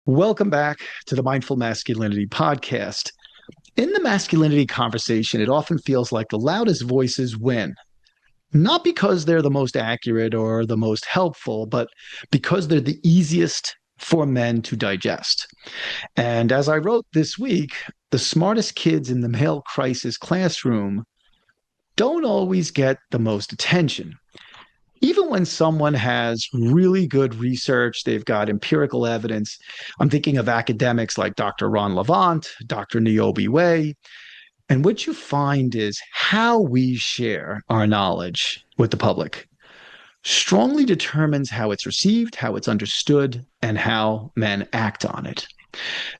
Welcome back to the Mindful Masculinity podcast. In the masculinity conversation, it often feels like the loudest voices win, not because they're the most accurate or the most helpful, but because they're the easiest for men to digest. And as I wrote this week, the smartest kids in the male crisis classroom don't always get the most attention. Even when someone has really good research, they've got empirical evidence. I'm thinking of academics like Dr. Ron Levant, Dr. Niobe Way. And what you find is how we share our knowledge with the public strongly determines how it's received, how it's understood, and how men act on it.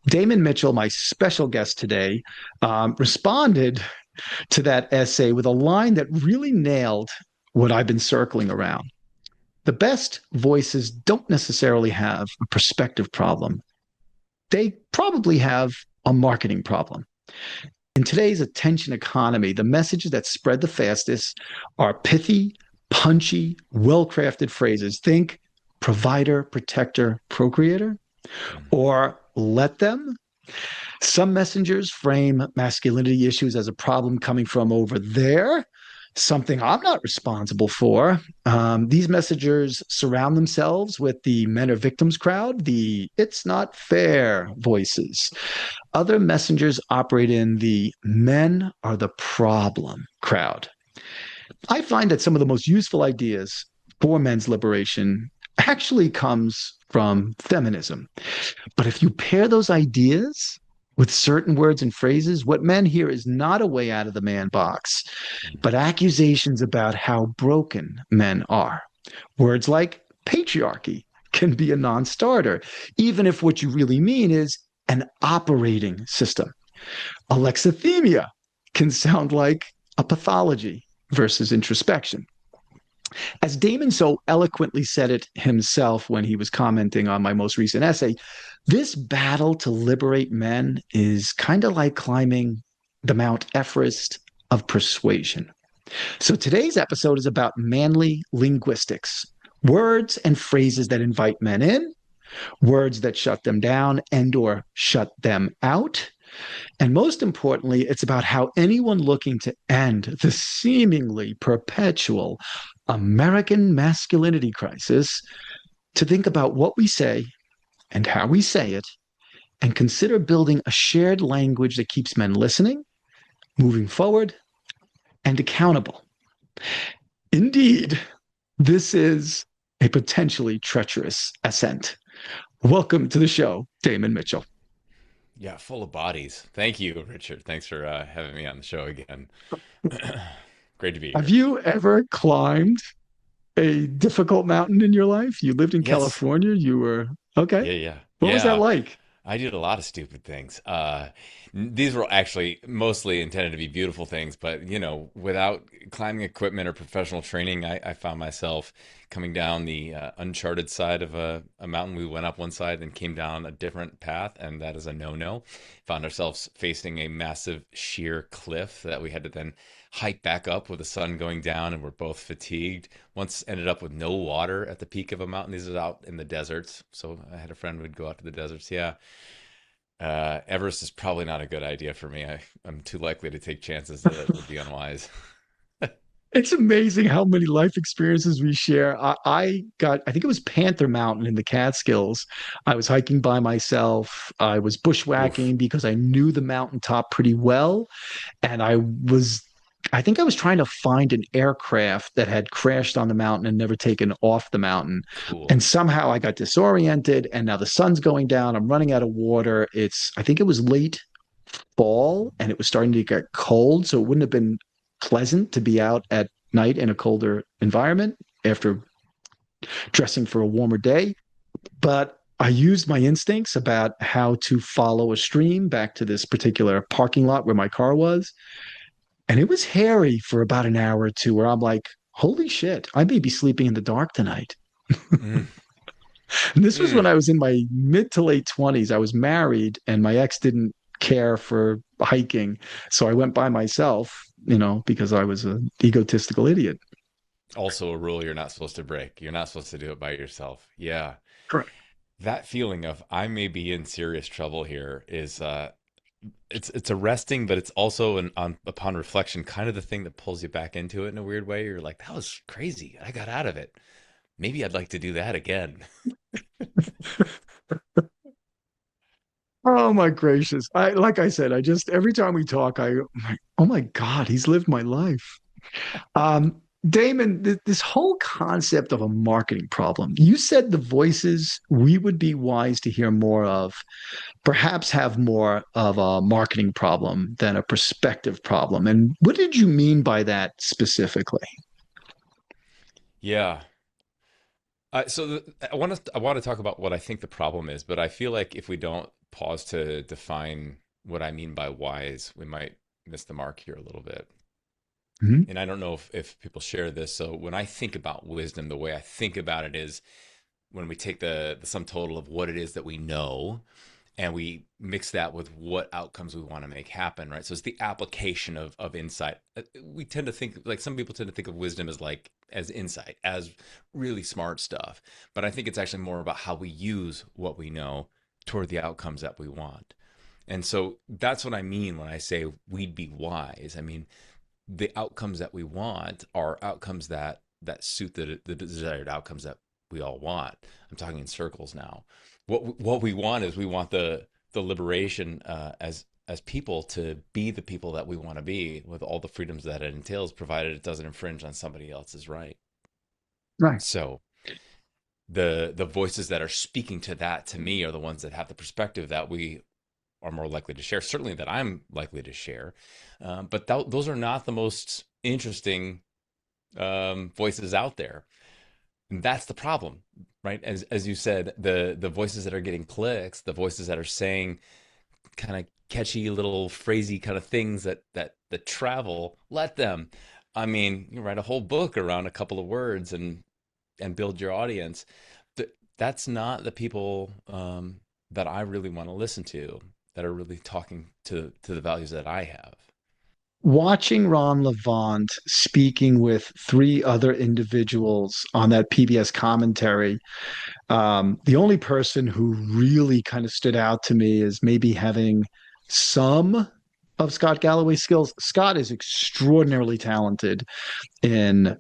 Damon Mitchell, my special guest today, responded to that essay with a line that really nailed what I've been circling around. The best voices don't necessarily have a perspective problem. They probably have a marketing problem. In today's attention economy, the messages that spread the fastest are pithy, punchy, well crafted phrases. Think provider, protector, procreator, or let them. Some messengers frame masculinity issues as a problem coming from over there, something I'm not responsible for. These messengers surround themselves with the men are victims crowd, the it's not fair voices. Other messengers operate in the men are the problem crowd. I find that some of the most useful ideas for men's liberation actually comes from feminism. But if you pair those ideas with certain words and phrases, what men hear is not a way out of the man box, but accusations about how broken men are. Words like patriarchy can be a non starter, even if what you really mean is an operating system. Alexithymia can sound like a pathology versus introspection. As Damon so eloquently said it himself when he was commenting on my most recent essay, this battle to liberate men is kind of like climbing the Mount Everest of persuasion. So today's episode is about manly linguistics, words and phrases that invite men in, words that shut them down and or shut them out. And most importantly, it's about how anyone looking to end the seemingly perpetual American masculinity crisis to think about what we say and how we say it and consider building a shared language that keeps men listening, moving forward, and accountable. Indeed, this is a potentially treacherous ascent. Welcome to the show, Damon Mitchell. Yeah, full of bodies. Thank you, Richard. Thanks for having me on the show again. Great to be Have here. you ever climbed a difficult mountain in your life? You lived in Yes. California. You were okay. Yeah, yeah. What was that Yeah. like? I did a lot of stupid things. These were actually mostly intended to be beautiful things, but without climbing equipment or professional training, I found myself coming down the uncharted side of a mountain. We went up one side and came down a different path, and that is a no-no. Found ourselves facing a massive sheer cliff that we had to then hike back up with the sun going down, and we're both fatigued. Once ended up with no water at the peak of a mountain. These are out in the deserts, so I had a friend who would go out to the deserts. Yeah, Everest is probably not a good idea for me. I'm too likely to take chances that would be unwise. It's amazing how many life experiences we share. I think it was Panther Mountain in the Catskills. I was hiking by myself. I was Oof. bushwhacking because I knew the mountaintop pretty well. And I think I was trying to find an aircraft that had crashed on the mountain and never taken off the mountain. Cool. And somehow I got disoriented. And now the sun's going down. I'm running out of water. I think it was late fall and it was starting to get cold. So it wouldn't have been pleasant to be out at night in a colder environment after dressing for a warmer day. But I used my instincts about how to follow a stream back to this particular parking lot where my car was. And it was hairy for about an hour or two where I'm like, holy shit, I may be sleeping in the dark tonight. Mm, And this was when mm. I was in my mid to late 20s. I was married and my ex didn't care for hiking. So I went by myself, because I was an egotistical idiot. Also, a rule you're not supposed to break. You're not supposed to do it by yourself. Yeah. Correct. that feeling of I may be in serious trouble here is it's arresting, but it's also upon reflection kind of the thing that pulls you back into it in a weird way. You're like, that was crazy. I got out of it. Maybe I'd like to do that again. Oh my gracious. Like I said, I just every time we talk, I'm like, oh my God, he's lived my life. Damon, this whole concept of a marketing problem, you said the voices we would be wise to hear more of perhaps have more of a marketing problem than a perspective problem. And what did you mean by that specifically? Yeah. I want to talk about what I think the problem is, but I feel like if we don't pause to define what I mean by wise, we might miss the mark here a little bit. Mhm. And I don't know if people share this. So when I think about wisdom, the way I think about it is when we take the sum total of what it is that we know and we mix that with what outcomes we want to make happen, right? So it's the application of insight. We tend to think, like, some people tend to think of wisdom as like as insight, as really smart stuff, but I think it's actually more about how we use what we know toward the outcomes that we want. And so that's what I mean when I say we'd be wise. I mean, the outcomes that we want are outcomes that suit the desired outcomes that we all want. I'm talking in circles now. What we want is we want the liberation, as people, to be the people that we want to be with all the freedoms that it entails, provided it doesn't infringe on somebody else's right. Right. So the voices that are speaking to that, to me, are the ones that have the perspective that we are more likely to share. Certainly that I'm likely to share, but those are not the most interesting voices out there. And that's the problem, right? As you said, the voices that are getting clicks, the voices that are saying kind of catchy little phrasey kind of things that travel, let them. I mean, you write a whole book around a couple of words and build your audience. That's not the people that I really want to listen to, that are really talking to the values that I have. Watching Ron Levant speaking with three other individuals on that PBS commentary, the only person who really kind of stood out to me is maybe having some of Scott Galloway's skills. Scott is extraordinarily talented in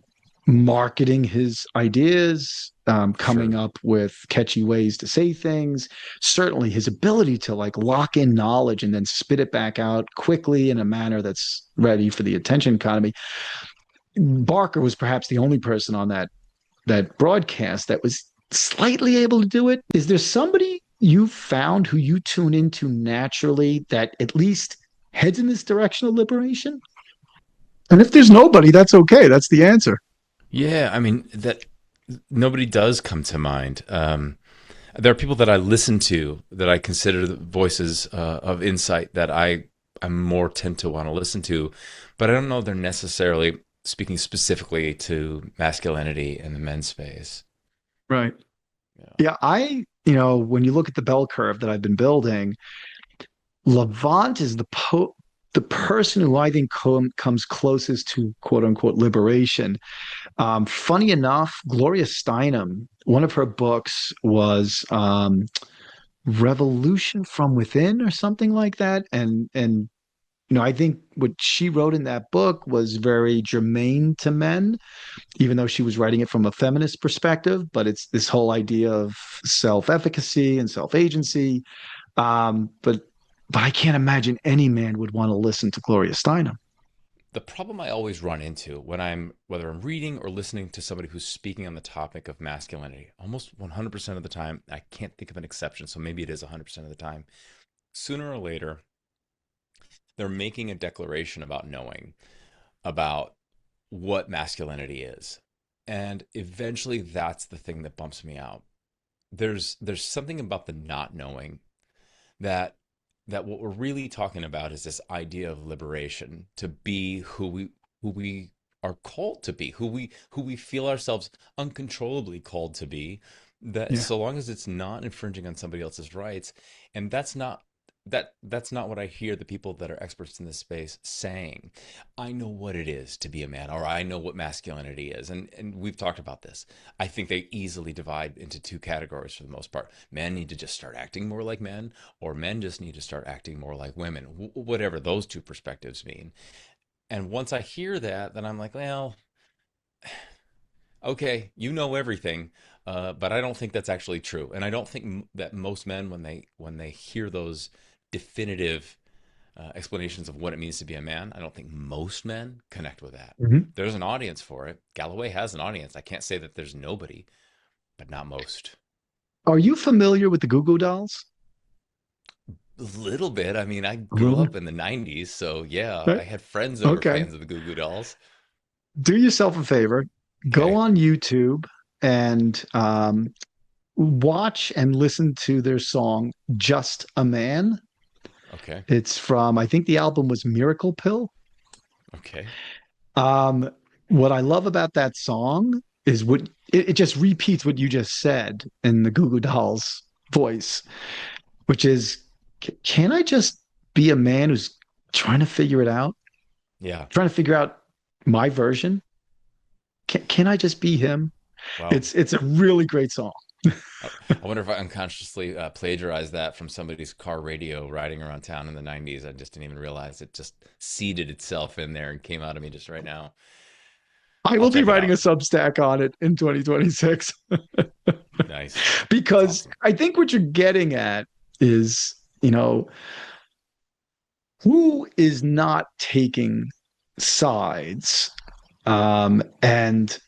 marketing his ideas, coming Sure. up with catchy ways to say things. Certainly, his ability to like lock in knowledge and then spit it back out quickly in a manner that's ready for the attention economy. Barker was perhaps the only person on that broadcast that was slightly able to do it. Is there somebody you found who you tune into naturally that at least heads in this direction of liberation? And if there's nobody, that's okay. That's the answer. Yeah, I mean that nobody does come to mind. There are people that I listen to that I consider the voices of insight that I more tend to want to listen to, but I don't know they're necessarily speaking specifically to masculinity in the men's space. Right. Yeah, Yeah, when you look at the bell curve that I've been building, Levant is the person who I think comes closest to quote unquote liberation. Funny enough, Gloria Steinem, one of her books was Revolution from Within or something like that, and I think what she wrote in that book was very germane to men, even though she was writing it from a feminist perspective. But it's this whole idea of self-efficacy and self-agency. But I can't imagine any man would want to listen to Gloria Steinem. the problem I always run into when whether I'm reading or listening to somebody who's speaking on the topic of masculinity, almost 100% of the time, I can't think of an exception, so maybe it is 100% of the time. Sooner or later, they're making a declaration about knowing, about what masculinity is. And eventually that's the thing that bumps me out. There's something about the not knowing that what we're really talking about is this idea of liberation, to be who we are called to be, who we feel ourselves uncontrollably called to be, that Yeah. so long as it's not infringing on somebody else's rights. And that's not that's not what I hear the people that are experts in this space saying. I know what it is to be a man, or I know what masculinity is, and we've talked about this. I think they easily divide into two categories for the most part. Men need to just start acting more like men, or men just need to start acting more like women. Whatever those two perspectives mean. And once I hear that, then I'm like, well, okay, you know everything, but I don't think that's actually true. And I don't think that most men, when they hear those definitive explanations of what it means to be a man, I don't think most men connect with that. Mhm. There's an audience for it. Galloway has an audience. I can't say that there's nobody, but not most. Are you familiar with the Goo Goo Dolls? A little bit. I mean, I A grew little bit. up in the 90s, so yeah, Right. I had friends that were Okay. fans of the Goo Goo Dolls. Do yourself a favor. Go Okay. on YouTube and watch and listen to their song "Just a Man." Okay. It's from, I think the album was Miracle Pill. Okay. Um, what I love about that song is what it just repeats what you just said in the Goo Goo Dolls voice, which is, can I just be a man who's trying to figure it out, Yeah. trying to figure out my version? Can I just be him? Wow. It's a really great song. I wonder if I unconsciously plagiarized that from somebody's car radio riding around town in the 90s. I just didn't even realize it just seeded itself in there and came out of me just right now. I I'll will be check it writing a out. Substack on it in 2026 Nice. That's because awesome. I think what you're getting at is, who is not taking sides, and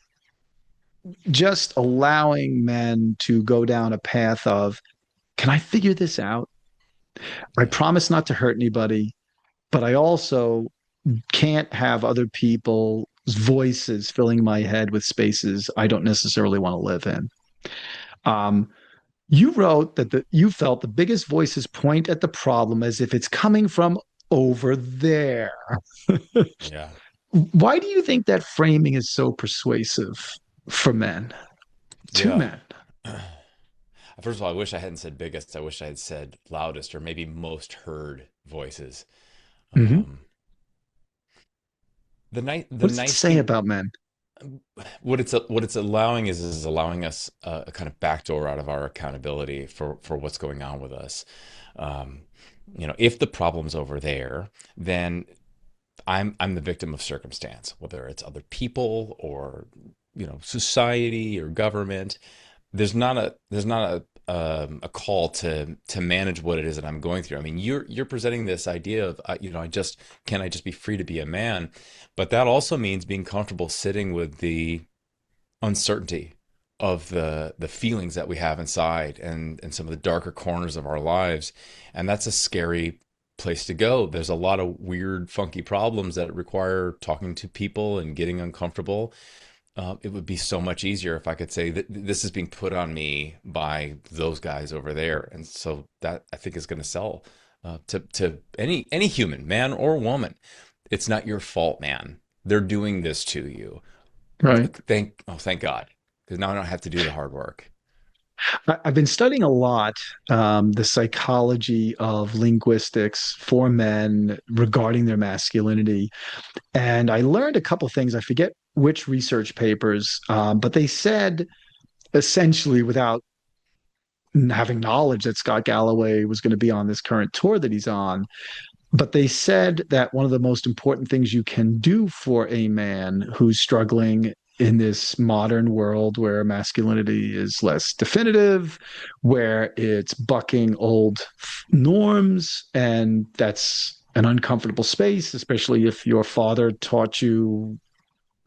just allowing men to go down a path of, can I figure this out? I Yeah. promise not to hurt anybody, but I also can't have other people's voices filling my head with spaces I don't necessarily want to live in. Um, you wrote that you felt the biggest voices point at the problem as if it's coming from over there. Yeah. Why do you think that framing is so persuasive for men, to Yeah. men? First of all, I wish I hadn't said biggest. I wish I had said loudest or maybe most heard voices. Mm-hmm. Um, the What does it nice say thing, about men? what it's allowing is allowing us a kind of backdoor out of our accountability for what's going on with us. Um, if the problem's over there, then I'm the victim of circumstance, whether it's other people or society or government. There's not a call to manage what it is that I'm going through. I mean, you're presenting this idea of I just be free to be a man, but that also means being comfortable sitting with the uncertainty of the feelings that we have inside and some of the darker corners of our lives, and that's a scary place to go. There's a lot of weird, funky problems that require talking to people and getting uncomfortable. It would be so much easier if I could say that this is being put on me by those guys over there, and so that I think is going to sell to any human, man or woman. It's not your fault, man. They're doing this to you. Right. Thank God, because now I don't have to do the hard work. I've been studying a lot the psychology of linguistics for men regarding their masculinity. And I learned a couple things. I forget which research papers, but they said essentially, without having knowledge that Scott Galloway was going to be on this current tour that he's on, but they said that one of the most important things you can do for a man who's struggling in this modern world where masculinity is less definitive, where it's bucking old norms, and that's an uncomfortable space, especially if your father taught you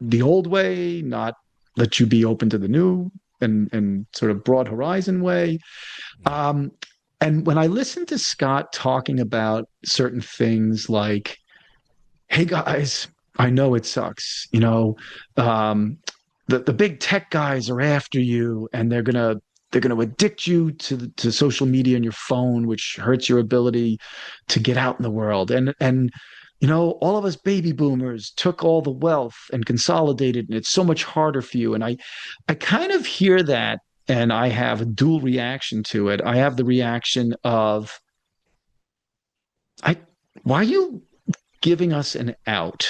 the old way, not let you be open to the new and sort of broad horizon way. Yeah, Um, and when I listen to Scott talking about certain things like, hey guys, I know it sucks, um, the big tech guys are after you and they're gonna addict you to social media and your phone, which hurts your ability to get out in the world. And all of us baby boomers took all the wealth and consolidated, and it's so much harder for you. And I kind of hear that, and I have a dual reaction to it. I have the reaction of, I why are you giving us an out?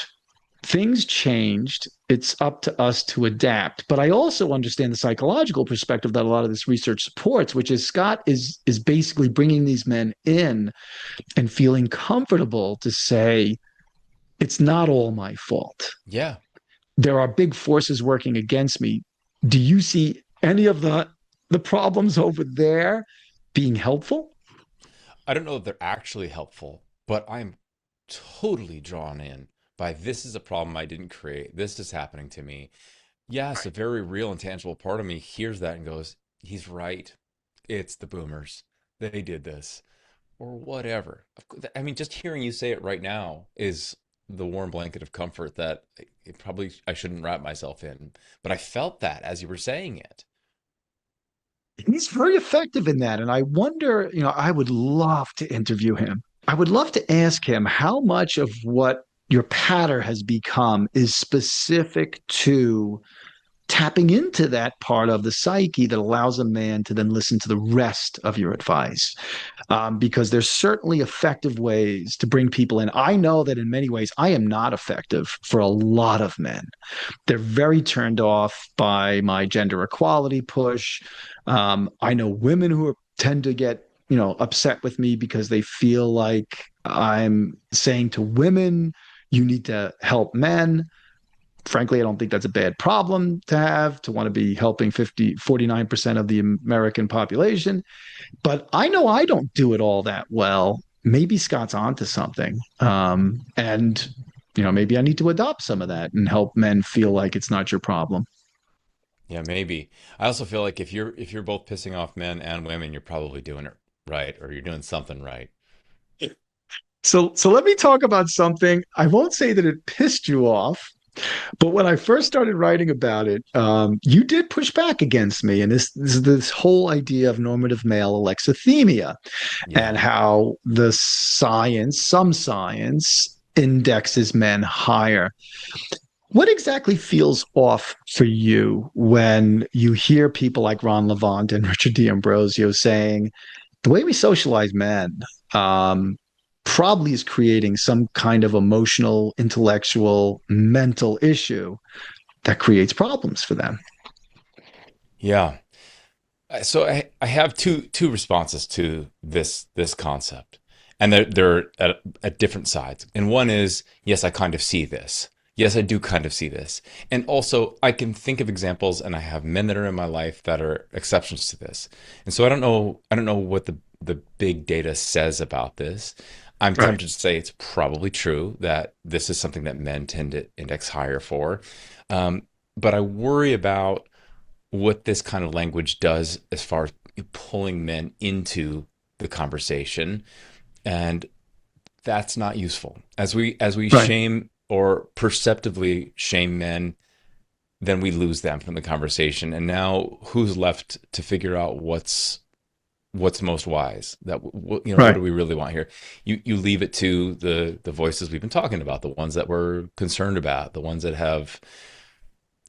Things changed. It's up to us to adapt. But I also understand the psychological perspective that a lot of this research supports, which is Scott is basically bringing these men in and feeling comfortable to say it's not all my fault. Yeah. There are big forces working against me. Do you see any of the problems over there being helpful? I don't know if they're actually helpful, but I'm totally drawn in by this is a problem I didn't create. This is happening to me. Yes, a very real and tangible part of me hears that and goes, he's right. It's the boomers. They did this or whatever. I mean, just hearing you say it right now is the warm blanket of comfort that it probably I shouldn't wrap myself in. But I felt that as you were saying it. He's very effective in that. And I wonder, I would love to interview him. I would love to ask him how much of what your patter has become is specific to tapping into that part of the psyche that allows a man to then listen to the rest of your advice. Because there's certainly effective ways to bring people in. I know that in many ways, I am not effective for a lot of men. They're very turned off by my gender equality push. I know women who tend to get upset with me because they feel like I'm saying to women, you need to help men. Frankly, I don't think that's a bad problem to have, to want to be helping 49% of the American population. But I know I don't do it all that well. Maybe Scott's onto something. And maybe I need to adopt some of that and help men feel like it's not your problem. Yeah, maybe. I also feel like if you're both pissing off men and women, you're probably doing it right or you're doing something right. So let me talk about something. I won't say that it pissed you off, but when I first started writing about it, you did push back against me, and this whole idea of normative male alexithymia Yeah. and how some science indexes men higher. What exactly feels off for you when you hear people like Ron Levant and Richard D'Ambrosio saying the way we socialize men um, probably is creating some kind of emotional, intellectual, mental issue that creates problems for them? Yeah. So I have two responses to this concept, and they're at different sides. And one is yes, I kind of see this. Yes, I do kind of see this, and also I can think of examples, and I have men that are in my life that are exceptions to this. And so I don't know what the big data says about this. I'm Right. tempted to say it's probably true that this is something that men tend to index higher for, um, but I worry about what this kind of language does as far as pulling men into the conversation, and that's not useful as we Right. shame or perceptively shame men, then we lose them from the conversation, and now who's left to figure out what's most wise, that what do Right. we really want here? You leave it to the voices we've been talking about, the ones that we're concerned about, the ones that have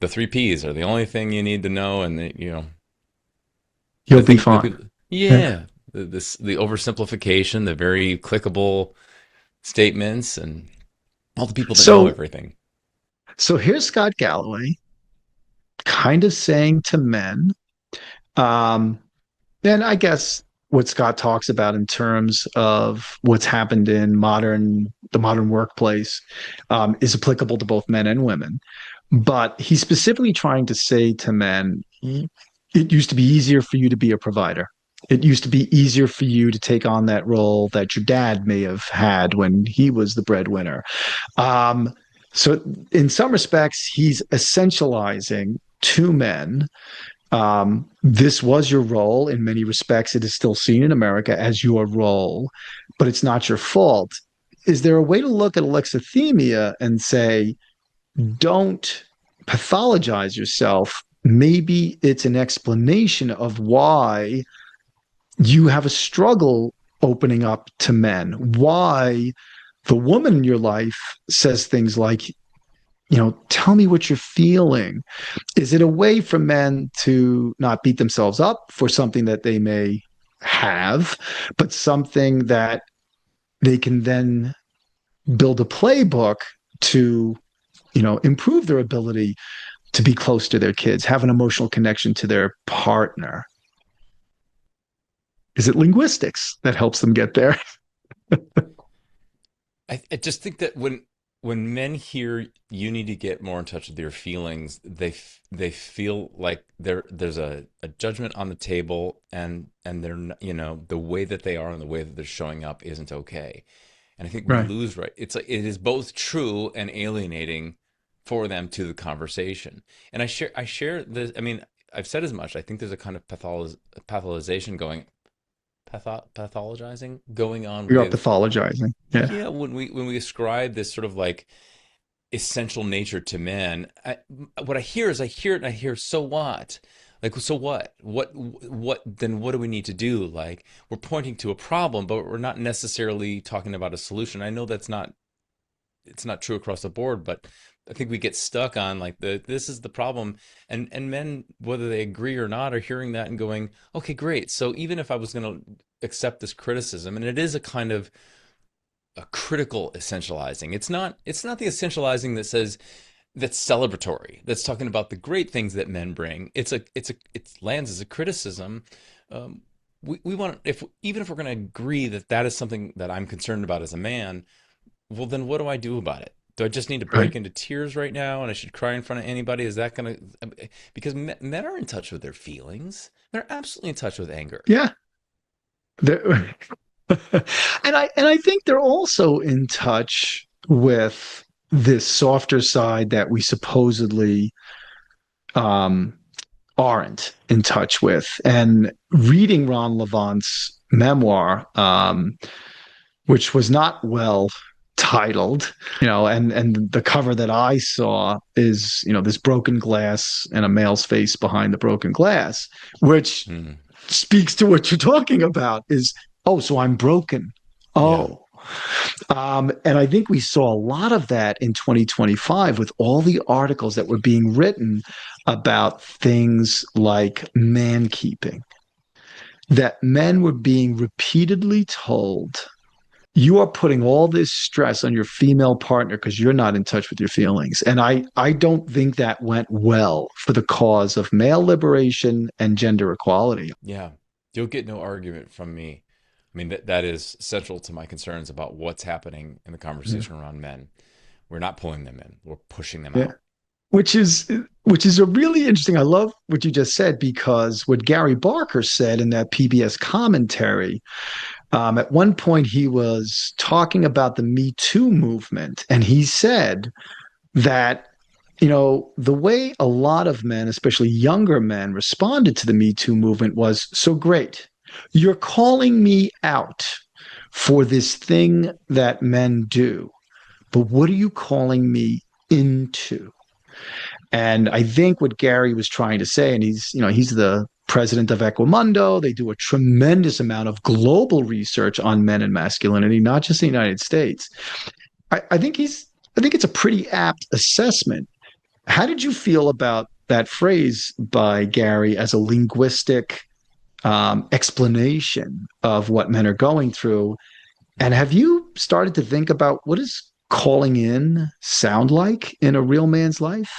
the three P's are the only thing you need to know, and You'll the be thing, the fine. people, Yeah. yeah, the oversimplification, the very clickable statements, and all the people that know So, everything. so here's Scott Galloway kind of saying to men, um, and I guess what Scott talks about in terms of what's happened in the modern workplace is applicable to both men and women. But he's specifically trying to say to men, it used to be easier for you to be a provider. It used to be easier for you to take on that role that your dad may have had when he was the breadwinner. Um, so, in some respects, he's essentializing to men, this was your role. In many respects, it is still seen in America as your role, but it's not your fault. Is there a way to look at alexithymia and say, don't pathologize yourself? Maybe it's an explanation of why you have a struggle opening up to men, why the woman in your life says things like, tell me what you're feeling. Is it a way for men to not beat themselves up for something that they may have, but something that they can then build a playbook to, improve their ability to be close to their kids, have an emotional connection to their partner. Is it linguistics that helps them get there? I just think that when men hear you need to get more in touch with your feelings, they feel like there's a judgment on the table, and the way that they are and the way that they're showing up isn't okay. And I think we Right. lose right. It's like it is both true and alienating for them to the conversation. And I share this. I mean, I've said as much. I think there's a kind of pathologization going pathologizing going on We are with, pathologizing. Yeah. yeah, when we ascribe this sort of like essential nature to men. What I hear is I hear it and I hear, so what? Like, so what then what do we need to do? Like, we're pointing to a problem, but we're not necessarily talking about a solution. I know that's not it's not true across the board, but I think we get stuck on like this is the problem, and men, whether they agree or not, are hearing that and going, okay, great. So even if I was going to accept this criticism, and it is a kind of a critical essentializing. It's not the essentializing that says that's celebratory. That's talking about the great things that men bring. It lands as a criticism. Um, we want, if even if we're going to agree that that is something that I'm concerned about as a man, well then what do I do about it? Do I just need to Right. break into tears right now and I should cry in front of anybody? Is that going to, because men are in touch with their feelings. They're absolutely in touch with anger. Yeah. They're- and I think they're also in touch with this softer side that we supposedly um, aren't in touch with. And reading Ron Levant's memoir, which was not well titled, and the cover that I saw is, this broken glass and a male's face behind the broken glass, which Hmm. speaks to what you're talking about is, oh, so I'm broken. Yeah. Oh. And I think we saw a lot of that in 2025 with all the articles that were being written about things like man keeping, that men were being repeatedly told, you are putting all this stress on your female partner because you're not in touch with your feelings. And I don't think that went well for the cause of male liberation and gender equality. Yeah, you'll get no argument from me. I mean, that is central to my concerns about what's happening in the Yeah. conversation around men. We're not pulling them in, we're pushing them Yeah. out. Which is a really interesting. I love what you just said because what Gary Barker said in that PBS commentary, at one point he was talking about the Me Too movement, and he said that, the way a lot of men, especially younger men, responded to the Me Too movement was, so great. You're calling me out for this thing that men do, but what are you calling me into? And I think what Gary was trying to say, and he's the president of Equimundo. They do a tremendous amount of global research on men and masculinity, not just the United States. I think I think it's a pretty apt assessment. How did you feel about that phrase by Gary as a linguistic explanation of what men are going through? And Mhm. have you started to think about what does calling in sound like in a real man's life?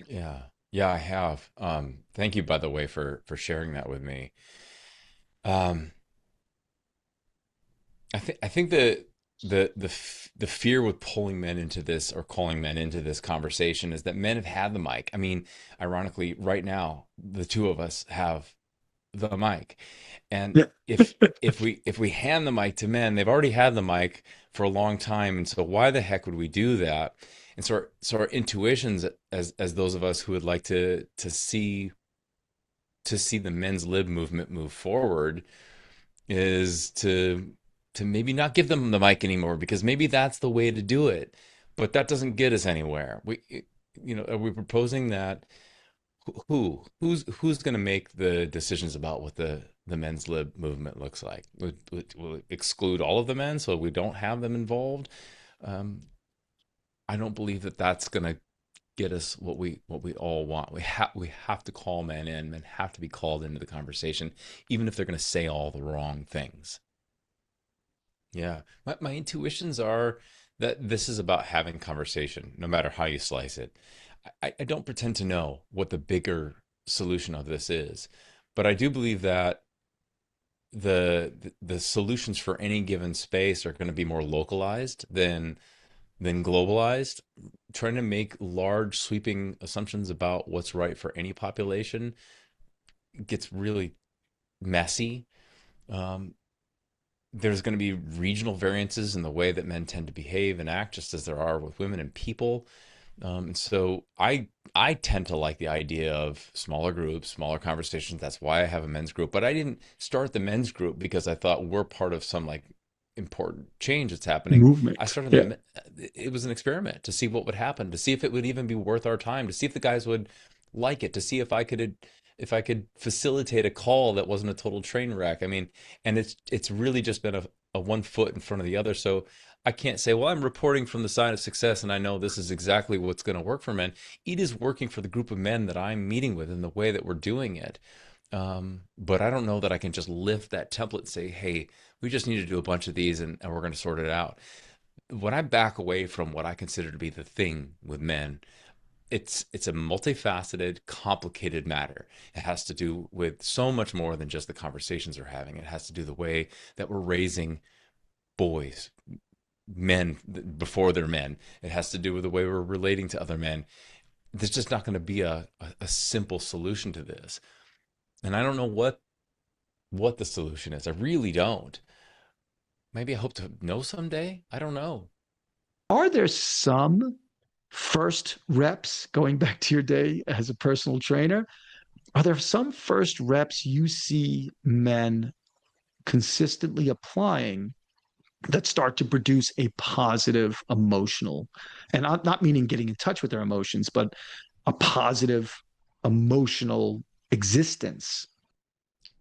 Yeah, yeah, I have. Thank you, by the way, for sharing that with me. Um, I think the fear with pulling men into this or calling men into this conversation is that men have had the mic. I mean, ironically, right now, the two of us have the mic. And Yeah. if we hand the mic to men, they've already had the mic for a long time, and so why the heck would we do that? And so our intuitions, as those of us who would like to see the men's lib movement move forward, is to maybe not give them the mic anymore, because maybe that's the way to do it, but that doesn't get us anywhere. Are we proposing that who's going to make the decisions about what the men's lib movement looks like? Will it exclude all of the men so we don't have them involved? Um, I don't believe that that's going to get us what we all want. We have to call men in. Men have to be called into the conversation, even if they're going to say all the wrong things. Yeah. My intuitions are that this is about having conversation, no matter how you slice it. I don't pretend to know what the bigger solution of this is, but I do believe that the solutions for any given space are going to be more localized than globalized. Trying to make large sweeping assumptions about what's right for any population gets really messy. Um, there's going to be regional variances in the way that men tend to behave and act, just as there are with women and people. So I tend to like the idea of smaller groups, smaller conversations. That's why I have a men's group. But I didn't start the men's group because I thought we're part of some like important change that's happening. I Movement. started Yeah. the it was an experiment to see what would happen, to see if it would even be worth our time, to see if the guys would like it, to see if I could facilitate a call that wasn't a total train wreck. I mean, and it's really just been a one foot in front of the other. So I can't say, well, I'm reporting from the side of success and I know this is exactly what's going to work for men. It is working for the group of men that I'm meeting with in the way that we're doing it. But I don't know that I can just lift that template and say, hey, we just need to do a bunch of these and we're going to sort it out. When I back away from what I consider to be the thing with men, it's a multifaceted, complicated matter. It has to do with so much more than just the conversations we're having. It has to do the way that we're raising boys, men before they're men. It has to do with the way we're relating to other men. There's just not going to be a simple solution to this. And I don't know what the solution is. I really don't. Maybe I hope to know someday. I don't know. Are there some first reps, going back to your day as a personal trainer? Are there some first reps you see men consistently applying that start to produce a positive emotional, and I'm not meaning getting in touch with their emotions, but a positive emotional existence?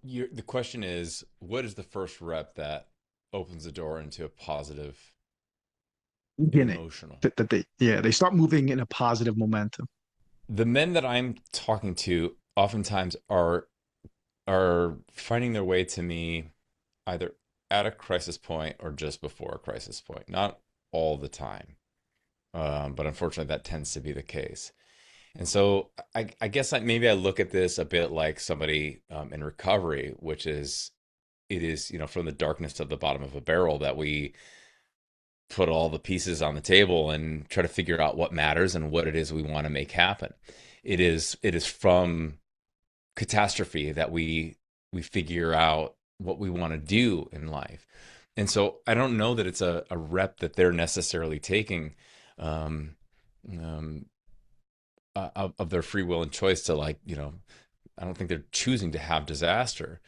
The question is, what is the first rep that opens the door into a positive Beginning emotional? that they, yeah, they start moving in a positive momentum. The men that I'm talking to oftentimes are finding their way to me either at a crisis point or just before a crisis point. Not all the time, but unfortunately, that tends to be the case. And so I guess maybe I look at this a bit like somebody in recovery, which is it is, from the darkness of the bottom of a barrel that we put all the pieces on the table and try to figure out what matters and what it is we want to make happen. It is from catastrophe that we figure out what we want to do in life. And so I don't know that it's a rep that they're necessarily taking um, um, of their free will and choice to, like, I don't think they're choosing to have disaster,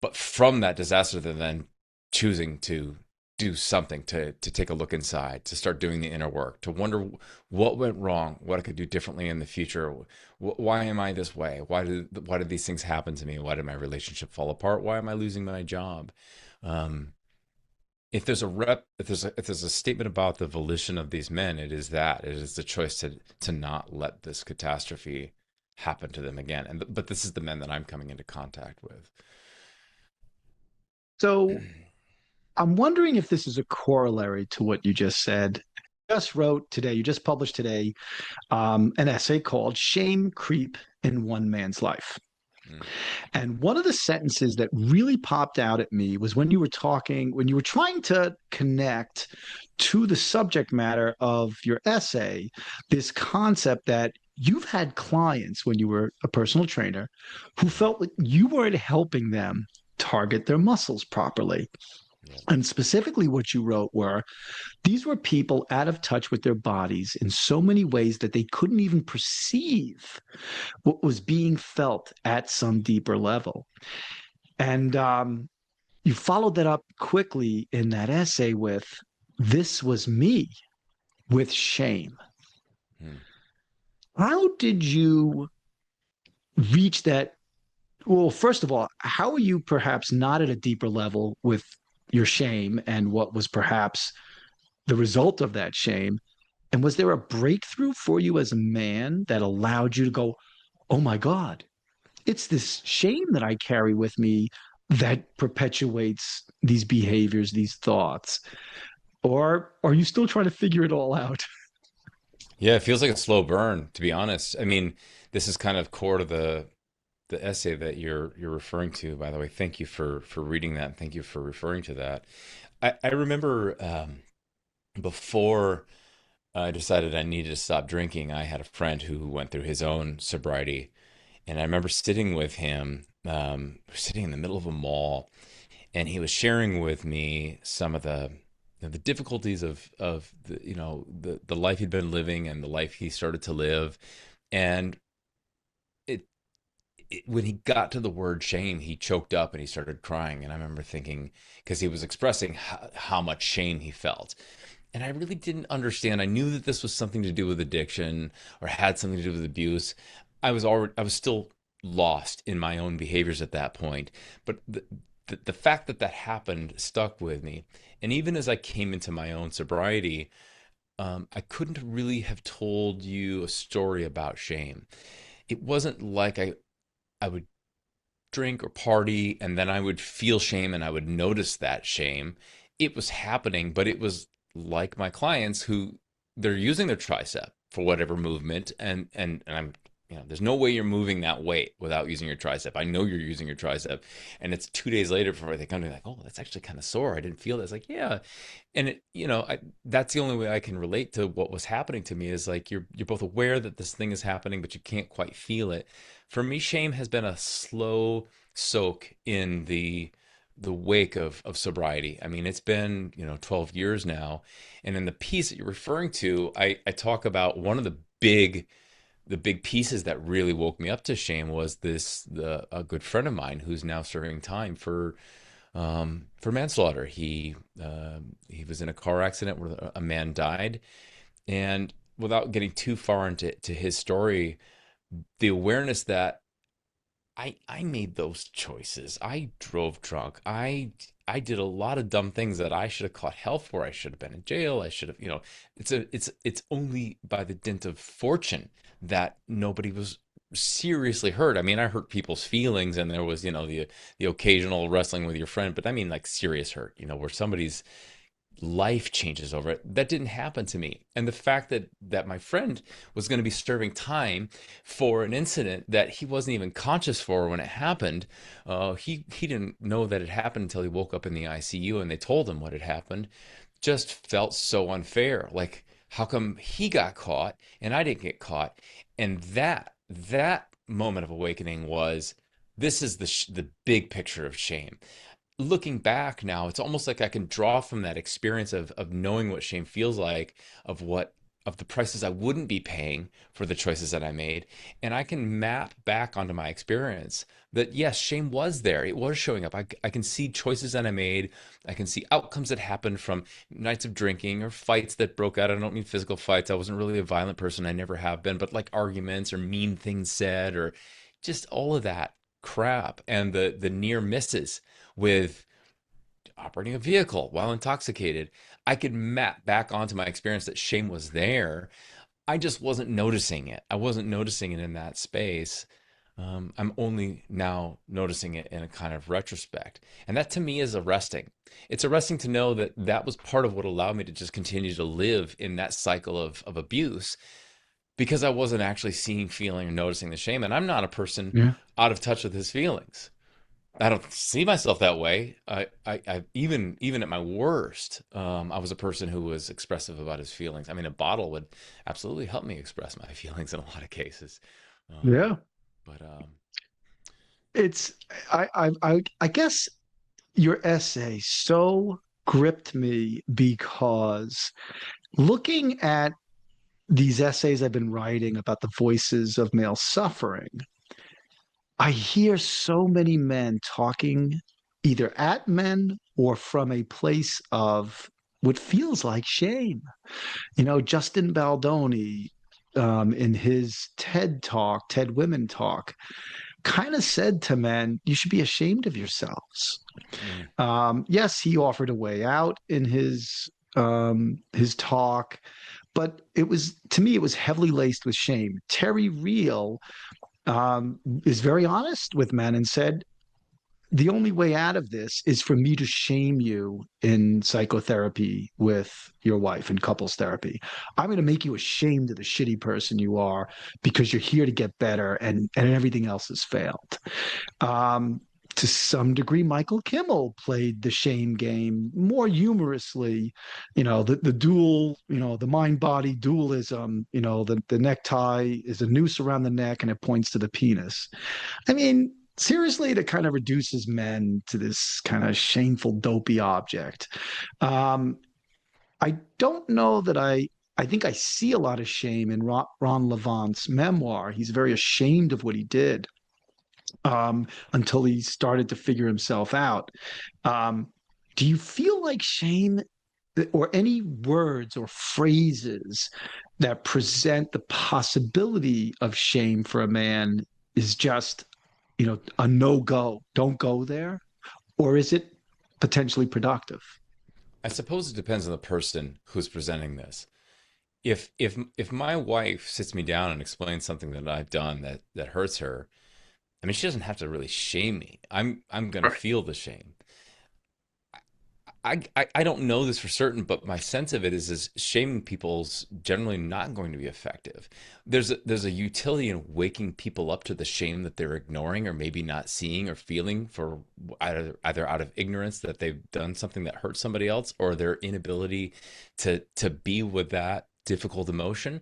but from that disaster, they're then choosing to do something, to take a look inside, to start doing the inner work, to wonder what went wrong, what I could do differently in the future. Why am I this way? Why did these things happen to me? Why did my relationship fall apart? Why am I losing my job? Um, if there's a statement about the volition of these men, it is that it is the choice to not let this catastrophe happen to them again. But this is the men that I'm coming into contact with. So I'm wondering if this is a corollary to what you just said. Just wrote today, you just published today, an essay called Shame Creep in One Man's Life. Mm, And one of the sentences that really popped out at me was when you were talking, when you were trying to connect to the subject matter of your essay, this concept that you've had clients when you were a personal trainer who mm, felt like you weren't helping them target their muscles properly. yeah, And specifically, what you wrote were these were people out of touch with their bodies in so many ways that they couldn't even perceive what was being felt at some deeper level. And you followed that up quickly in that essay with, this was me with shame. mm, How did you reach that? Well, first of all, how are you perhaps not at a deeper level with your shame and what was perhaps the result of that shame? And was there a breakthrough for you as a man that allowed you to go, oh my God, it's this shame that I carry with me that perpetuates these behaviors, these thoughts? Or are you still trying to figure it all out? Yeah, it feels like a slow burn, to be honest. I mean, this is kind of core to the essay that you're referring to, by the way. Thank you for reading that. Thank you for referring to that. I remember before I decided I needed to stop drinking, I had a friend who went through his own sobriety. And I remember sitting with him, sitting in the middle of a mall, and he was sharing with me some of the difficulties of the life he'd been living and the life he started to live. And it, when he got to the word shame, he choked up and he started crying. And I remember thinking, because he was expressing how much shame he felt. And I really didn't understand. I knew that this was something to do with addiction or had something to do with abuse. I was still lost in my own behaviors at that point. But the fact that that happened stuck with me. And even as I came into my own sobriety, I couldn't really have told you a story about shame. It wasn't like I would drink or party and then I would feel shame and I would notice that shame. It was happening, but it was like my clients who they're using their tricep for whatever movement and I'm there's no way you're moving that weight without using your tricep. I know you're using your tricep, and it's 2 days later before they come to me like, oh, that's actually kind of sore. I didn't feel that. It's like, yeah, and that's the only way I can relate to what was happening to me is like you're both aware that this thing is happening, but you can't quite feel it. For me, shame has been a slow soak in the wake of sobriety. I mean, it's been 12 years now, and in the piece that you're referring to, I talk about one of the big pieces that really woke me up to shame was a good friend of mine who's now serving time for manslaughter. He was in a car accident where a man died, and without getting too far into his story, the awareness that I made those choices. I drove drunk. I did a lot of dumb things that I should have caught hell for. I should have been in jail. I should have, it's only by the dint of fortune that nobody was seriously hurt. I mean, I hurt people's feelings and there was, the occasional wrestling with your friend, but I mean like serious hurt, where somebody's life changes over it. That didn't happen to me. And the fact that my friend was going to be serving time for an incident that he wasn't even conscious for when it happened, he didn't know that it happened until he woke up in the ICU and they told him what had happened. Just felt so unfair. Like, how come he got caught and I didn't get caught? And that moment of awakening was this is the big picture of shame. Looking back now, it's almost like I can draw from that experience of knowing what shame feels like, of the prices I wouldn't be paying for the choices that I made, and I can map back onto my experience that yes, shame was there. It was showing up. I can see choices that I made. I can see outcomes that happened from nights of drinking or fights that broke out. I don't mean physical fights. I wasn't really a violent person. I never have been, but like arguments or mean things said or just all of that crap and the near misses with operating a vehicle while intoxicated. I could map back onto my experience that shame was there. I just wasn't noticing it. I wasn't noticing it in that space. I'm only now noticing it in a kind of retrospect. And that to me is arresting. It's arresting to know that that was part of what allowed me to just continue to live in that cycle of abuse because I wasn't actually seeing, feeling, or noticing the shame. And I'm not a person Yeah. out of touch with his feelings. I don't see myself that way. I even at my worst, I was a person who was expressive about his feelings. I mean, a bottle would absolutely help me express my feelings in a lot of cases. Um, Yeah. but It's I guess your essay so gripped me because looking at these essays I've been writing about the voices of male suffering, I hear so many men talking either at men or from a place of what feels like shame. Justin Baldoni, in his TED talk, TED Women Talk, kind of said to men, you should be ashamed of yourselves. mm, Yes, he offered a way out in his talk, but it was to me it was heavily laced with shame. Terry Real is very honest with men and said, the only way out of this is for me to shame you in psychotherapy with your wife in couples therapy. I'm going to make you ashamed of the shitty person you are because you're here to get better and everything else has failed. Um, to some degree, Michael Kimmel played the shame game more humorously. The dual, the mind body dualism, the necktie is a noose around the neck and it points to the penis. I mean, seriously, it kind of reduces men to this kind of shameful, dopey object. Um, I don't know that I think I see a lot of shame in Ron Levant's memoir. He's very ashamed of what he did until he started to figure himself out. Um, do you feel like shame or any words or phrases that present the possibility of shame for a man is just, a no go? Don't go there? Or is it potentially productive? I suppose it depends on the person who's presenting this. If my wife sits me down and explains something that I've done that hurts her, I mean, she doesn't have to really shame me. I'm gonna Right. feel the shame. I don't know this for certain, but my sense of it is shaming people's generally not going to be effective. There's a utility in waking people up to the shame that they're ignoring or maybe not seeing or feeling for either out of ignorance that they've done something that hurts somebody else or their inability to be with that difficult emotion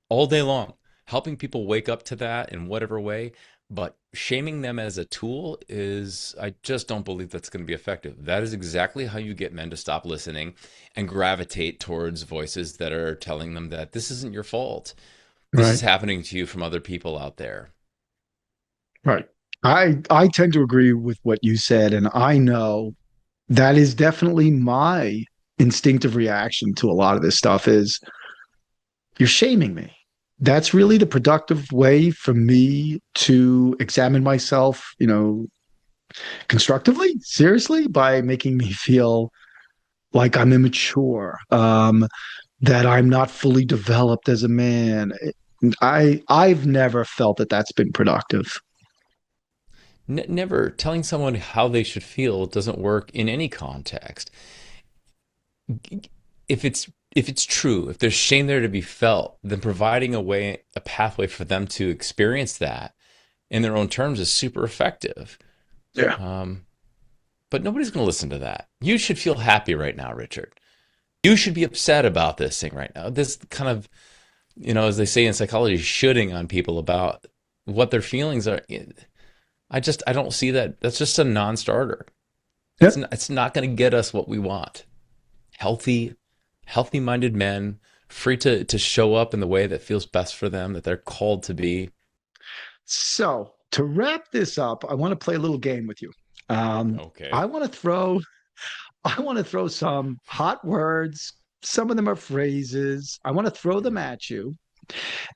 all day long, helping people wake up to that in whatever way. But shaming them as a tool is, I just don't believe that's going to be effective. That is exactly how you get men to stop listening and gravitate towards voices that are telling them that this isn't your fault. This is Right. happening to you from other people out there. Right. I tend to agree with what you said, and I know that is definitely my instinctive reaction to a lot of this stuff is you're shaming me. That's really the productive way for me to examine myself, constructively, seriously, by making me feel like I'm immature, that I'm not fully developed as a man. I've never felt that that's been productive. Never telling someone how they should feel doesn't work in any context. If it's true, if there's shame there to be felt, then providing a pathway for them to experience that in their own terms is super effective. Yeah. Um, but nobody's going to listen to that. You should feel happy right now, Richard. You should be upset about this thing right now. This kind of, as they say in psychology, shooting on people about what their feelings are. I don't see that. That's just a non-starter. Yep. It's not going to get us what we want. Healthy, healthy-minded men, free to show up in the way that feels best for them, that they're called to be. So to wrap this up, I want to play a little game with you. Um, I Okay. want to throw I want to throw some hot words. Some of them are phrases. I want to throw them at you.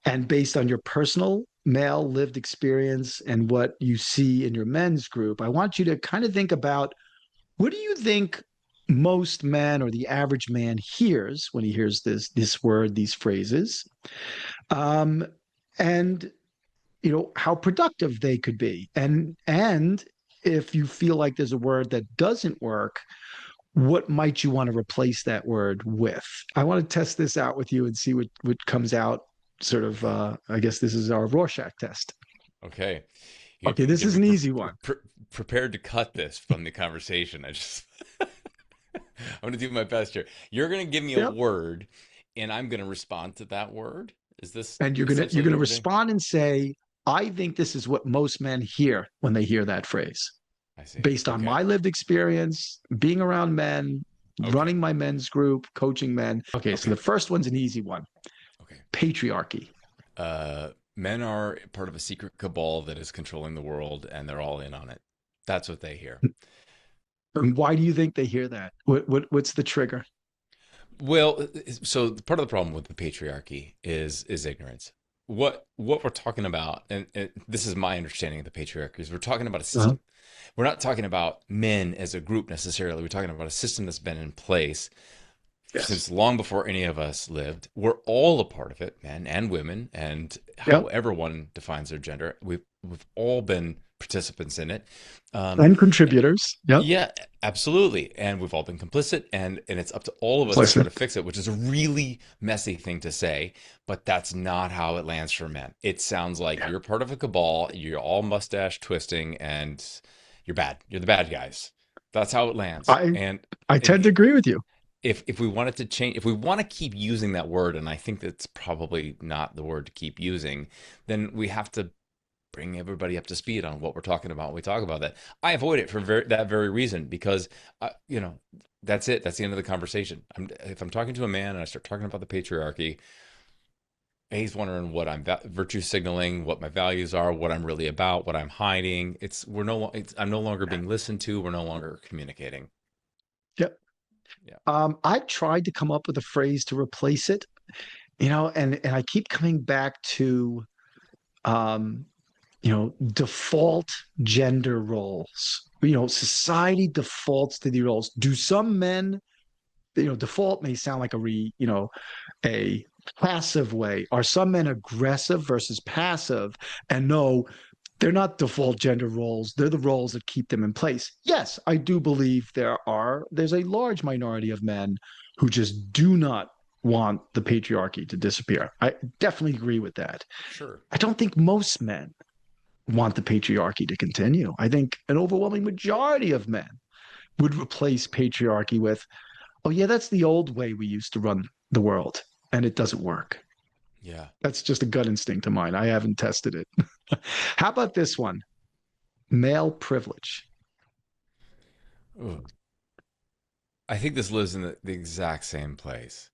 And based on your personal male lived experience and what you see in your men's group, I want you to kind of think about what do you think most men or the average man hears when he hears this word, these phrases, um, and how productive they could be, and if you feel like there's a word that doesn't work, what might you want to replace that word with? I want to test this out with you and see what comes out. Sort of, I guess this is our Rorschach test. Okay. You Okay, this get is me an easy one. prepared to cut this from the conversation. I'm going to do my best here. You're going to give me a Yep. word, and I'm going to respond to that word. Is this And you're essentially gonna what we're doing? respond and say, I think this is what most men hear when they hear that phrase, I see. based on Okay. my lived experience, being around men, Okay. running my men's group, coaching men. Okay, so Okay. the first one's an easy one: Okay. patriarchy. Men are part of a secret cabal that is controlling the world, and they're all in on it. That's what they hear. And why do you think they hear that? What's the trigger? Well, so part of the problem with the patriarchy is ignorance. What we're talking about, and this is my understanding of the patriarchy, is we're talking about a Uh-huh. system. We're not talking about men as a group necessarily. We're talking about a system that's been in place Yes. since long before any of us lived. We're all a part of it, men and women, and Yep. however one defines their gender. We've all been participants in it. Um, And contributors. Yep. yeah, absolutely. And we've all been complicit, and it's up to all of us to try Listen, to fix it, which is a really messy thing to say, but that's not how it lands for men. It sounds like you're part of a cabal, you're all mustache twisting, and you're bad. You're the bad guys. That's how it lands. I And I tend to agree with you. if we wanted to change, if we want to keep using that word, and I think that's probably not the word to keep using, then we have to bring everybody up to speed on what we're talking about when we talk about that. I avoid it for that very reason because, that's it. That's the end of the conversation. If I'm talking to a man and I start talking about the patriarchy, he's wondering what I'm virtue signaling, what my values are, what I'm really about, what I'm hiding. I'm no longer being listened to. We're no longer communicating. Yep. Yeah. I've tried to come up with a phrase to replace it, and I keep coming back to um, default gender roles. Society defaults to the roles. Do some men, default may sound like a passive way. Are some men aggressive versus passive? And no, they're not default gender roles. They're the roles that keep them in place. Yes, I do believe there's a large minority of men who just do not want the patriarchy to disappear. I definitely agree with that. Sure. I don't think most men want the patriarchy to continue. I think an overwhelming majority of men would replace patriarchy with, oh, yeah, that's the old way we used to run the world, and it doesn't work. Yeah. That's just a gut instinct of mine. I haven't tested it. How about this one? Male privilege. Ooh. I think this lives in the exact same place.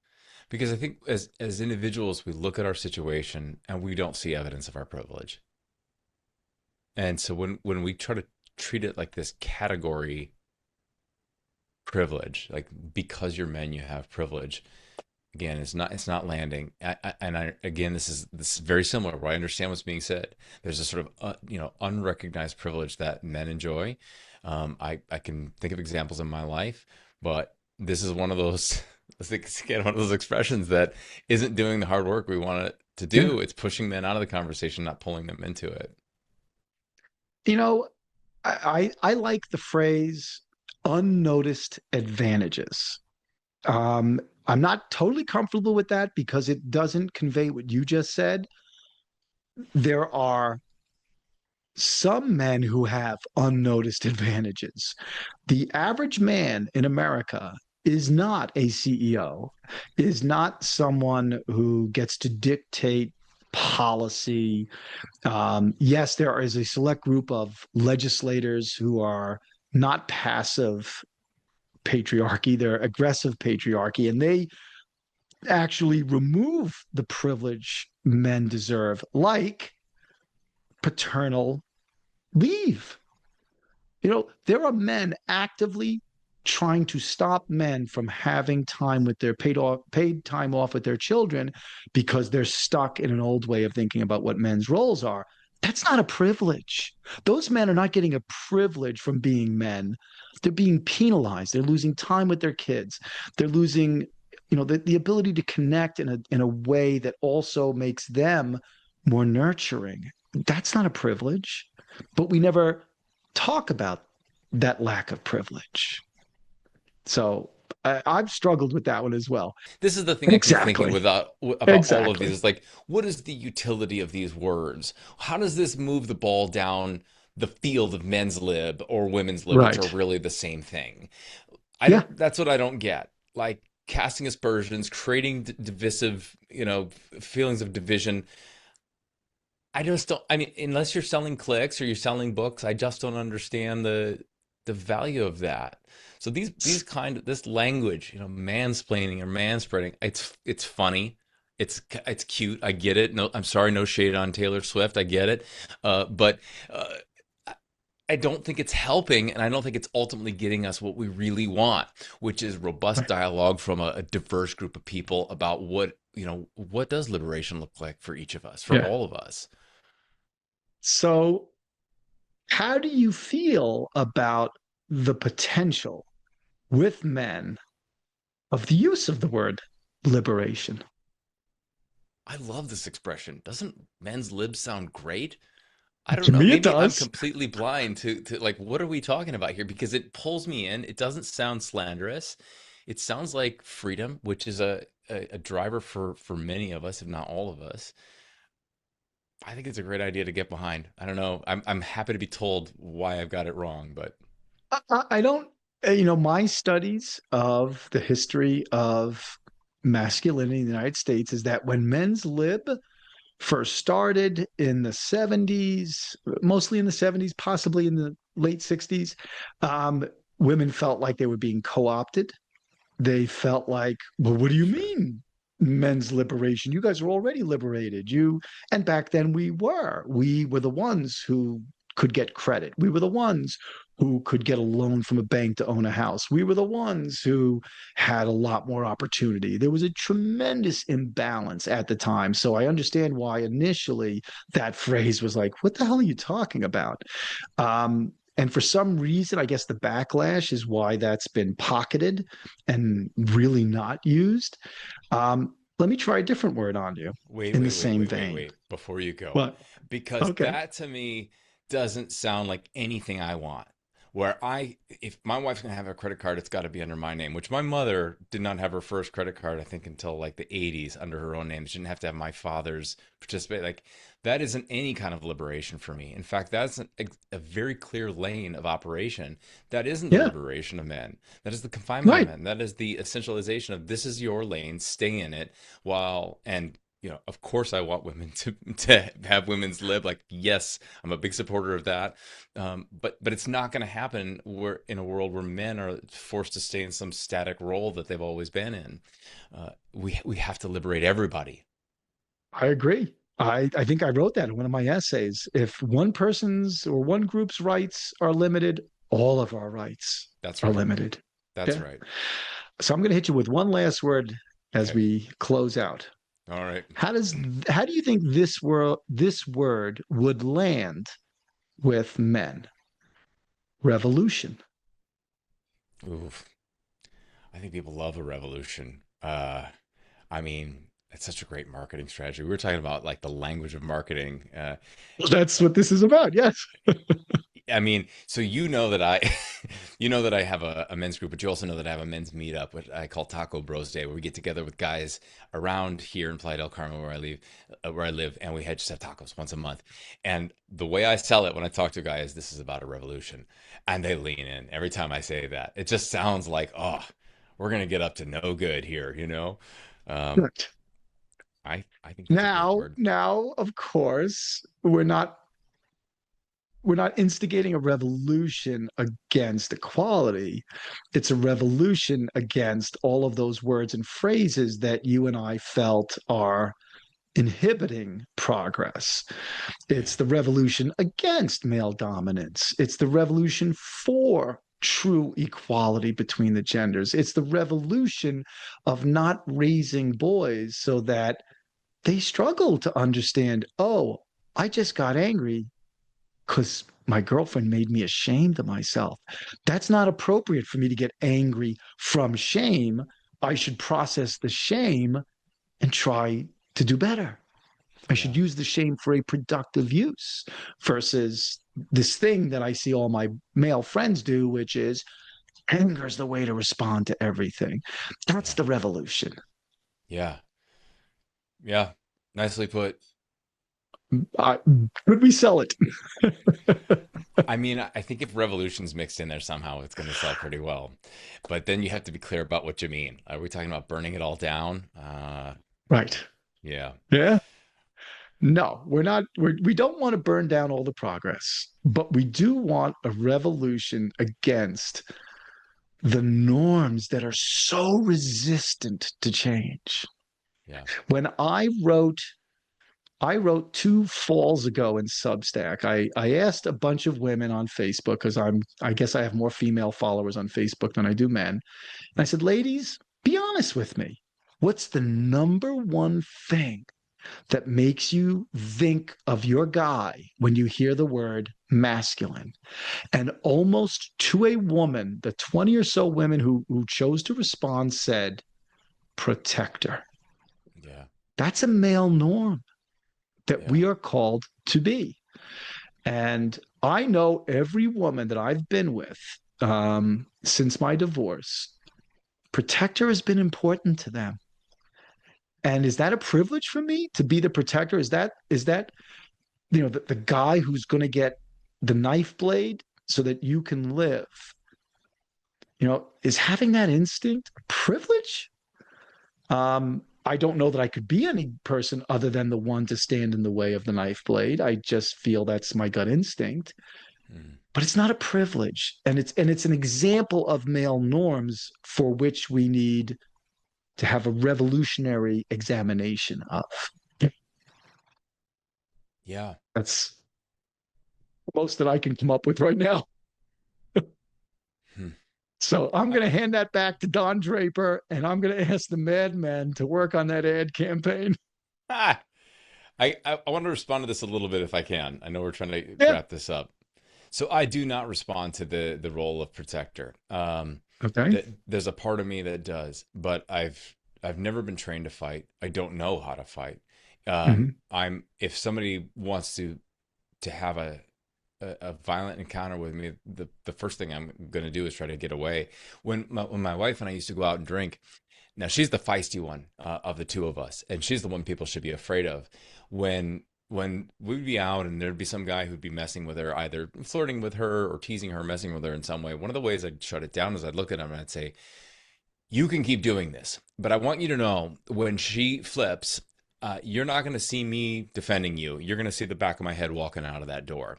Because I think as individuals, we look at our situation and we don't see evidence of our privilege. And so when we try to treat it like this category privilege, like because you're men, you have privilege. Again, it's not landing. Again, this is very similar. Where I understand what's being said. There's a sort of unrecognized privilege that men enjoy. I can think of examples in my life, but this is one of those. Let's think again, one of those expressions that isn't doing the hard work we want it to Yeah. do. It's pushing men out of the conversation, not pulling them into it. You know, I like the phrase unnoticed advantages. I'm not totally comfortable with that because it doesn't convey what you just said. There are some men who have unnoticed advantages. The average man in America is not a CEO, is not someone who gets to dictate policy. Yes, there is a select group of legislators who are not passive patriarchy, they're aggressive patriarchy, and they actually remove the privilege men deserve, like paternal leave. There are men actively trying to stop men from having time with their paid time off with their children because they're stuck in an old way of thinking about what men's roles are. That's not a privilege. Those men are not getting a privilege from being men. They're being penalized. They're losing time with their kids. They're losing, the ability to connect in a way that also makes them more nurturing. That's not a privilege. But we never talk about that lack of privilege. So I've struggled with that one as well. This is the thing I keep thinking Exactly. about all of these. Exactly. Is like, what is the utility of these words? How does this move the ball down the field of men's lib or women's lib, which are Right. really the same thing? I Yeah. don't. That's what I don't get. Like casting aspersions, creating divisive, feelings of division. I just don't. I mean, unless you're selling clicks or you're selling books, I just don't understand the value of that. So this language, mansplaining or manspreading, it's funny, it's cute. I get it. No, I'm sorry, no shade on Taylor Swift. I get it, but uh, I don't think it's helping, and I don't think it's ultimately getting us what we really want, which is robust dialogue from a diverse group of people about what does liberation look like for each of us, for Yeah. all of us. So, how do you feel about the potential with men of the use of the word liberation? I love this expression. Doesn't men's libs sound great? I don't To know. me, it Maybe I'm does. completely blind to like what are we talking about here? Because it pulls me in. It doesn't sound slanderous. It sounds like freedom, which is a driver for many of us, if not all of us. I think it's a great idea to get behind. I don't know. I'm happy to be told why I've got it wrong, but I don't, my studies of the history of masculinity in the United States is that when men's lib first started in the 70s, mostly in the 70s, possibly in the late 60s, um, women felt like they were being co opted. They felt like, well, what do you sure. mean men's liberation? You guys are already liberated. And back then we were the ones who could get credit. We were the ones who could get a loan from a bank to own a house. We were the ones who had a lot more opportunity. There was a tremendous imbalance at the time. So I understand why initially that phrase was like, what the hell are you talking about? And for some reason, I guess the backlash is why that's been pocketed and really not used. Let me try a different word on you Wait, in the wait, wait, same wait, wait, vein. wait. Before you go, What? because Okay. that to me doesn't sound like anything I want. Where if my wife's gonna have a credit card, it's got to be under my name. Which my mother did not have her first credit card, I think, until like the '80s under her own name. She didn't have to have my father's participate. Like that isn't any kind of liberation for me. In fact, that's a very clear lane of operation. That isn't the Yeah. liberation of men. That is the confinement of Right. men. That is the essentialization of this is your lane, stay in it. While and of course, I want women to have women's lib. Like, yes, I'm a big supporter of that. But it's not going to happen. We're in a world where men are forced to stay in some static role that they've always been in. We have to liberate everybody. I agree. I think I wrote that in one of my essays. If one person's or one group's rights are limited, all of our rights That's are right. limited. That's Yeah. right. So I'm going to hit you with one last word as Okay. we close out. All right. How do you think this word would land with men? Revolution. Oof. I think people love a revolution. I mean, it's such a great marketing strategy. We were talking about like the language of marketing. Well, that's what this is about. Yes. I mean, so you know that I, you know that I have a men's group, but you also know that I have a men's meetup, which I call Taco Bros Day, where we get together with guys around here in Playa del Carmen, where I live, and we just have tacos once a month. And the way I sell it when I talk to a guy is, "This is about a revolution," and they lean in every time I say that. It just sounds like, oh, we're gonna get up to no good here, you know. Um, Right. I think that's a great Now, word. now, of course, we're not instigating a revolution against equality. It's a revolution against all of those words and phrases that you and I felt are inhibiting progress. Yeah, It's the revolution against male dominance. It's the revolution for true equality between the genders. It's the revolution of not raising boys so that they struggle to understand, oh, I just got angry because my girlfriend made me ashamed of myself. That's not appropriate for me to get angry from shame. I should process the shame and try to do better. I should yeah, use the shame for a productive use versus this thing that I see all my male friends do, which is anger is the way to respond to everything. That's yeah, the revolution. yeah, yeah. Nicely put. I, could we sell it? I mean, I think if revolution's mixed in there somehow, it's going to sell pretty well. But then you have to be clear about what you mean. Are we talking about burning it all down? Right. Yeah, Yeah. No, we're not. We don't want to burn down all the progress, but we do want a revolution against the norms that are so resistant to change. yeah, When I wrote two falls ago in Substack. I asked a bunch of women on Facebook because I guess I have more female followers on Facebook than I do men. And I said, ladies, be honest with me. What's the number one thing that makes you think of your guy when you hear the word masculine? And almost to a woman, the 20 or so women who chose to respond said, protector. yeah, That's a male norm that yeah, we are called to be. And I know every woman that I've been with since my divorce, protector has been important to them. And is that a privilege for me to be the protector? Is that the guy who's going to get the knife blade so that you can live? Is having that instinct a privilege? I don't know that I could be any person other than the one to stand in the way of the knife blade. I just feel that's my gut instinct, Mm. but it's not a privilege, and it's an example of male norms for which we need to have a revolutionary examination of. Yeah. That's the most that I can come up with right now. Hmm. So I'm I, going to hand that back to Don Draper, and I'm going to ask the madmen to work on that ad campaign. ah, I want to respond to this a little bit if I can. I know we're trying to Yeah. wrap this up. So I do not respond to the role of protector. Okay. That there's a part of me that does, but I've never been trained to fight. I don't know how to fight. Mm-hmm. I'm if somebody wants to have a violent encounter with me, the first thing I'm going to do is try to get away. When my wife and I used to go out and drink, now she's the feisty one of the two of us, and she's the one people should be afraid of. When we'd be out and there'd be some guy who'd be messing with her, either flirting with her or teasing her, messing with her in some way. One of the ways I'd shut it down is I'd look at him and I'd say, "You can keep doing this, but I want you to know when she flips." You're not going to see me defending you. You're going to see the back of my head walking out of that door.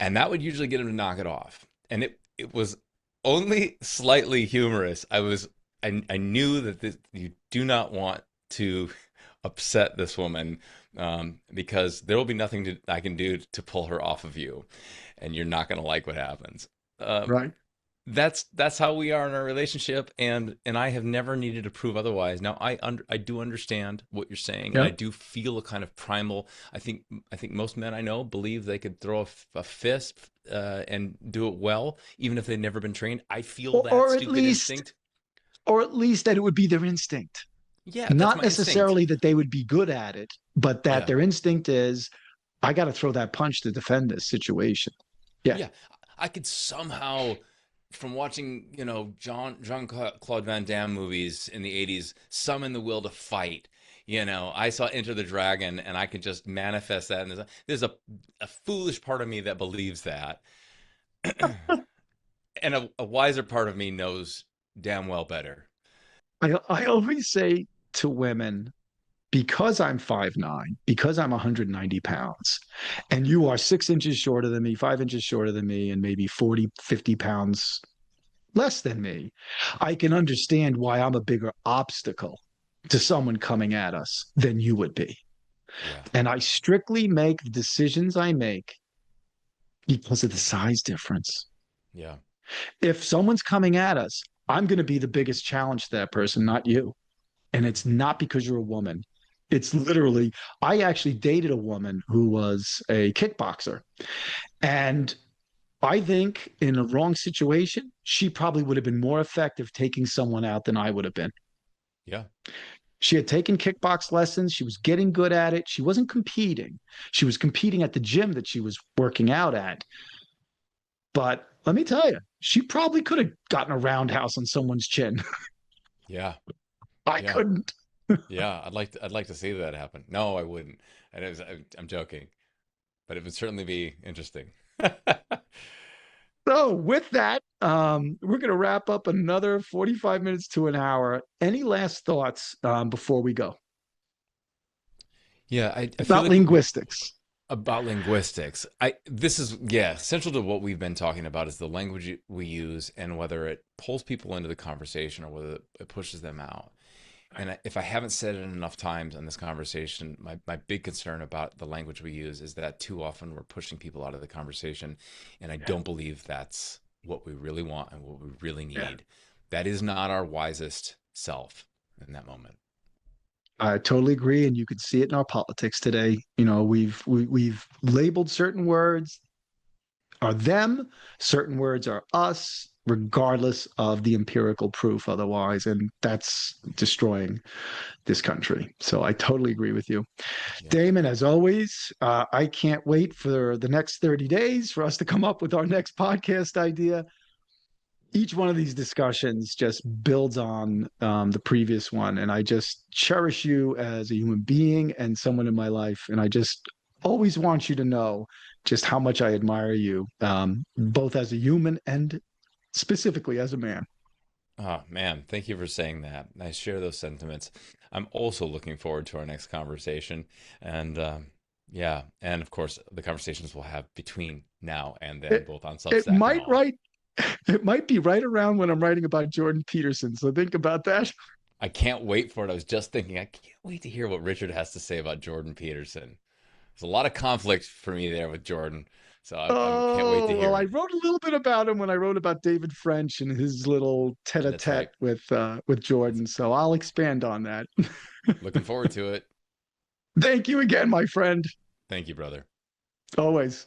And that would usually get him to knock it off. And it was only slightly humorous. I knew that you do not want to upset this woman, because there will be nothing I can do to pull her off of you, and you're not going to like what happens. Um, Right. that's how we are in our relationship, and I have never needed to prove otherwise. Now I do understand what you're saying, and Yeah. I do feel a kind of primal. I think most men I know believe they could throw a fist and do it well, even if they've never been trained. I feel Or, that or at stupid least, instinct. or at least that it would be their instinct. Yeah, that's Not my instinct. necessarily that they would be good at it, but that Yeah, their instinct is, I got to throw that punch to defend this situation. Yeah. yeah. I could somehow, from watching, Jean Claude Van Damme movies in the '80s, summon the will to fight. I saw Enter the Dragon, and I could just manifest that. And there's a foolish part of me that believes that, and a wiser part of me knows damn well better. I always say to women, because I'm 5'9", because I'm 190 pounds, and you are 6 inches shorter than me, 5 inches shorter than me, and maybe 40, 50 pounds less than me, I can understand why I'm a bigger obstacle to someone coming at us than you would be. Yeah, And I strictly make the decisions I make because of the size difference. yeah, If someone's coming at us, I'm going to be the biggest challenge to that person, not you. And it's not because you're a woman. It's literally, I actually dated a woman who was a kickboxer. And I think in a wrong situation, she probably would have been more effective taking someone out than I would have been. yeah, She had taken kickbox lessons. She was getting good at it. She wasn't competing. She was competing at the gym that she was working out at. But let me tell you, she probably could have gotten a roundhouse on someone's chin. yeah, I yeah, couldn't. yeah. I'd like to see that happen. No, I wouldn't. I'm joking, but it would certainly be interesting. So, with that, we're going to wrap up another 45 minutes to an hour. Any last thoughts before we go Yeah, I feel about like linguistics? about linguistics. This is, yeah, central to what we've been talking about is the language we use and whether it pulls people into the conversation or whether it pushes them out. And if I haven't said it enough times in this conversation, my big concern about the language we use is that too often we're pushing people out of the conversation. And I Yeah, don't believe that's what we really want and what we really yeah. need. That is not our wisest self in that moment. I totally agree, and you could see it in our politics today. We've labeled certain words are them, certain words are us, regardless of the empirical proof otherwise. And that's destroying this country. So I totally agree with you. Yeah. Damon, as always, I can't wait for the next 30 days for us to come up with our next podcast idea. Each one of these discussions just builds on the previous one. And I just cherish you as a human being and someone in my life. And I just always want you to know just how much I admire you, both as a human and specifically as a man. Oh, man, thank you for saying that. I share those sentiments. I'm also looking forward to our next conversation. And yeah, and of course, the conversations we'll have between now and then, It, both on it Substack and might all. write, it might be right around when I'm writing about Jordan Peterson. So think about that. I can't wait for it. I was just thinking, I can't wait to hear what Richard has to say about Jordan Peterson. There's a lot of conflict for me there with Jordan. So I can't wait to Oh, well, hear I it. wrote a little bit about him when I wrote about David French and his little That's tete-a-tete right. with That's Jordan. So I'll expand on that. looking forward to it. Thank you again, my friend. Thank you, brother. Always.